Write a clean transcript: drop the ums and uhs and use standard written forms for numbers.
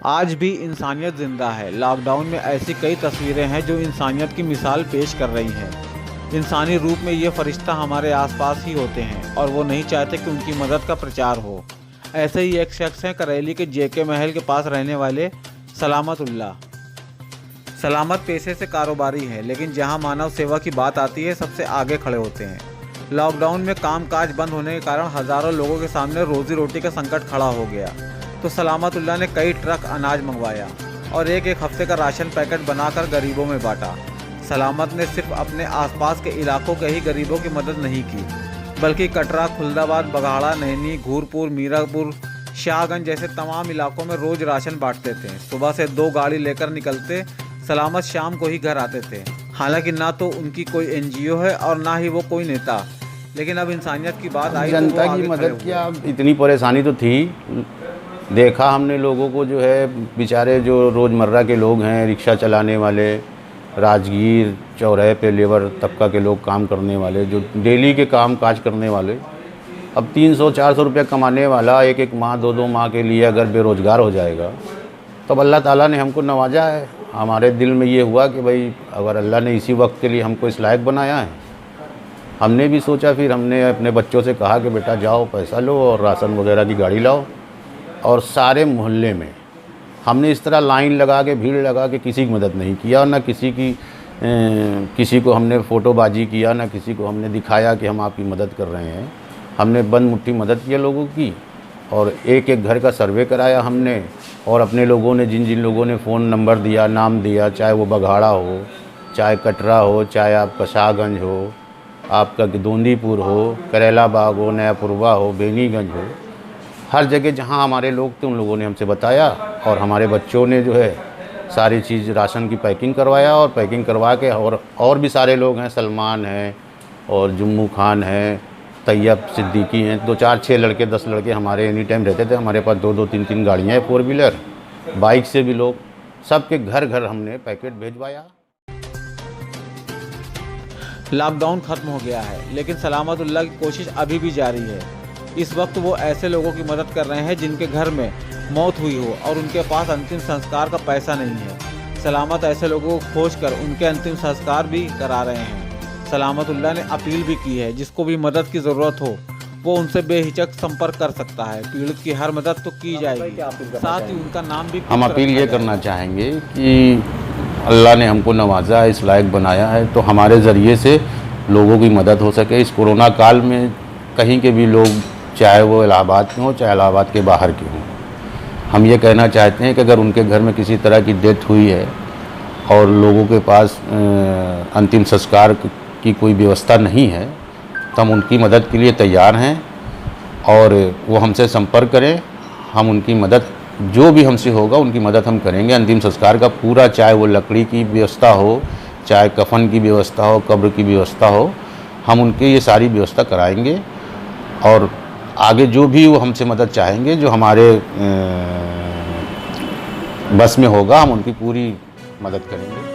आज भी इंसानियत जिंदा है। लॉकडाउन में ऐसी कई तस्वीरें हैं जो इंसानियत की मिसाल पेश कर रही हैं। इंसानी रूप में ये फरिश्ता हमारे आसपास ही होते हैं और वो नहीं चाहते कि उनकी मदद का प्रचार हो। ऐसे ही एक शख्स हैं करेली के जेके महल के पास रहने वाले सलामतुल्लाह। सलामत पेशे से कारोबारी है, लेकिन जहां मानव सेवा की बात आती है सबसे आगे खड़े होते हैं। लॉकडाउन में कामकाज बंद होने के कारण हज़ारों लोगों के सामने रोजी रोटी का संकट खड़ा हो गया, तो सलामतुल्लाह ने कई ट्रक अनाज मंगवाया और एक हफ्ते का राशन पैकेट बनाकर गरीबों में बांटा। सलामत ने सिर्फ अपने आसपास के इलाकों के ही गरीबों की मदद नहीं की, बल्कि कटरा, खुलदाबाद, बघाड़ा, नैनी, घूरपुर, मीरापुर, शाहगंज जैसे तमाम इलाकों में रोज राशन बांटते थे। सुबह से 2 गाड़ी लेकर निकलते, सलामत शाम को ही घर आते थे। हालांकि ना तो उनकी कोई एनजीओ है और ना ही वो कोई नेता, लेकिन अब इंसानियत की बात आई, जनता की मदद किया। इतनी परेशानी तो थी, देखा हमने लोगों को जो है, बेचारे जो रोज़मर्रा के लोग हैं, रिक्शा चलाने वाले, राजगीर चौराहे पे लेबर तबका के लोग काम करने वाले, जो डेली के काम काज करने वाले, अब 300-400 रुपये कमाने वाला एक माह 2 माह के लिए अगर बेरोज़गार हो जाएगा, तब अल्लाह ताला ने हमको नवाजा है। हमारे दिल में ये हुआ कि भाई अगर अल्लाह ने इसी वक्त के लिए हमको इस लायक बनाया है, हमने भी सोचा, फिर हमने अपने बच्चों से कहा कि बेटा जाओ पैसा लो और राशन वगैरह की गाड़ी लाओ। और सारे मोहल्ले में हमने इस तरह लाइन लगा के, भीड़ लगा के किसी की मदद नहीं किया, ना किसी को हमने फ़ोटोबाजी किया, ना किसी को हमने दिखाया कि हम आपकी मदद कर रहे हैं। हमने बंद मुट्ठी मदद किया लोगों की, और एक घर का सर्वे कराया हमने, और अपने लोगों ने जिन लोगों ने फ़ोन नंबर दिया, नाम दिया, चाहे वो बघाड़ा हो, चाहे कटरा हो, चाहे आपका शाहगंज हो, आपका दोंदीपुर हो, करेला बाग हो, नयापुरवा हो, बेनीगंज हो, हर जगह जहां हमारे लोग थे उन लोगों ने हमसे बताया, और हमारे बच्चों ने जो है सारी चीज़ राशन की पैकिंग करवाया, और पैकिंग करवा के, और भी सारे लोग हैं, सलमान हैं और जुम्मू खान हैं, तैयब सिद्दीकी हैं, 2-4-6 लड़के 10 लड़के हमारे एनी टाइम रहते थे। हमारे पास 2-2 3-3 गाड़ियाँ हैं, 4 व्हीलर, बाइक से भी लोग, सबके घर हमने पैकेट भेजवाया। लॉकडाउन खत्म हो गया है, लेकिन सलामतुल्लाह की कोशिश अभी भी जारी है। इस वक्त वो ऐसे लोगों की मदद कर रहे हैं जिनके घर में मौत हुई हो और उनके पास अंतिम संस्कार का पैसा नहीं है। सलामत ऐसे लोगों को खोज कर उनके अंतिम संस्कार भी करा रहे हैं। सलामतुल्लाह ने अपील भी की है, जिसको भी मदद की ज़रूरत हो वो उनसे बेहिचक संपर्क कर सकता है। पीड़ित की हर मदद तो की जाएगी, साथ ही उनका नाम भी। हम अपील ये करना चाहेंगे कि अल्लाह ने हमको नवाजा है, इस लायक बनाया है, तो हमारे ज़रिए से लोगों की मदद हो सके। इस कोरोना काल में कहीं के भी लोग, चाहे वो इलाहाबाद के हों, चाहे इलाहाबाद के बाहर के हों, हम ये कहना चाहते हैं कि अगर उनके घर में किसी तरह की डेथ हुई है और लोगों के पास अंतिम संस्कार की कोई व्यवस्था नहीं है, तो हम उनकी मदद के लिए तैयार हैं, और वो हमसे संपर्क करें। हम उनकी मदद, जो भी हमसे होगा उनकी मदद हम करेंगे। अंतिम संस्कार का पूरा, चाहे वो लकड़ी की व्यवस्था हो, चाहे कफन की व्यवस्था हो, कब्र की व्यवस्था हो, हम उनके ये सारी व्यवस्था कराएंगे। और आगे जो भी वो हमसे मदद चाहेंगे, जो हमारे बस में होगा, हम उनकी पूरी मदद करेंगे।